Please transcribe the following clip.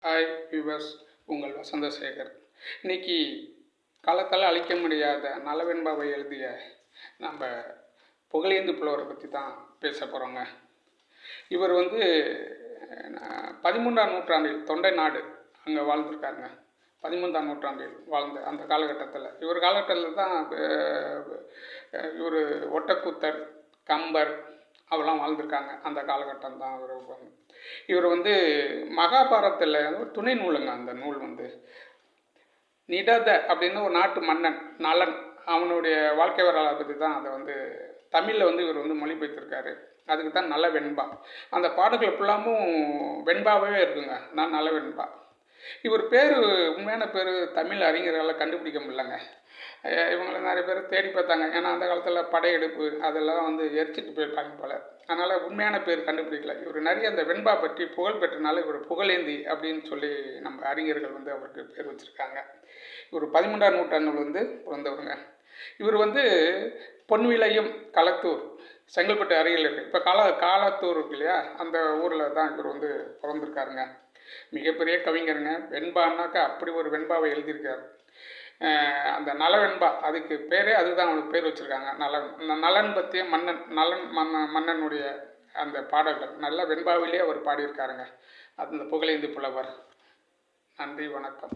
Hi viewers, உங்கள் வசந்தசேகர். இன்னைக்கு காலத்தால் அழிக்க முடியாத நலவெண்பாவை எழுதிய நம்ம புகழேந்து புலவரை பற்றி தான் பேச போகிறோங்க. இவர் 13ஆம் நூற்றாண்டில் தொண்டை நாடு அங்கே வாழ்ந்திருக்காருங்க. 13ஆம் நூற்றாண்டில் வாழ்ந்த அந்த காலகட்டத்தில் இவர் காலகட்டத்தில் தான் இவர் ஒட்டக்கூத்தர், கம்பர் அவெல்லாம் வாழ்ந்திருக்காங்க. அந்த காலகட்டம் தான் இவர் மகாபாரதத்தில் துணை நூலுங்க. அந்த நூல் நிடத அப்படின்னு ஒரு நாட்டு மன்னன் நலன், அவனுடைய வாழ்க்கை வரலாறை பற்றி தான் அதை தமிழில் இவர் மொழிபெயர்த்திருக்காரு. அதுக்கு தான் நல்ல வெண்பா. அந்த பாடல்கள் ஃபுல்லாமும் வெண்பாவே இருக்குங்க. நான் நல்ல வெண்பா. இவர் பேர், உண்மையான பேர் தமிழ் அறிஞர்களால் கண்டுபிடிக்க முடியலங்க. இவங்களை நிறைய பேர் தேடி பார்த்தாங்க. ஏன்னா அந்த காலத்தில் படையெடுப்பு அதெல்லாம் எரிச்சிட்டு போயிருப்பாங்க போல். அதனால் உண்மையான பேர் கண்டுபிடிக்கல. இவர் நிறைய அந்த வெண்பா பற்றி புகழ் பெற்றனால இவர் புகழேந்தி அப்படின்னு சொல்லி நம்ம அறிஞர்கள் அவருக்கு பேர் வச்சுருக்காங்க. இவர் 13ஆம் நூற்றாண்டு பிறந்தவருங்க. இவர் பொன்விளையம் களத்தூர், செங்கல்பட்டு அருகில் இருக்குது. இப்போ காலத்தூர் இருக்கு இல்லையா, அந்த ஊரில் தான் இவர் பிறந்திருக்காருங்க. மிகப்பெரிய கவிஞருங்க. வெண்பான்னாக்கா அப்படி ஒரு வெண்பாவை எழுதியிருக்கார். அந்த நலவெண்பா, அதுக்கு பேரே அதுதான் அவனுக்கு பேர் வச்சுருக்காங்க, நலன். நலன் பற்றிய மன்னனுடைய அந்த பாடல்கள் நல்ல வெண்பாவிலே அவர் பாடியிருக்காருங்க. அந்த புகழேந்தி புலவர். நன்றி, வணக்கம்.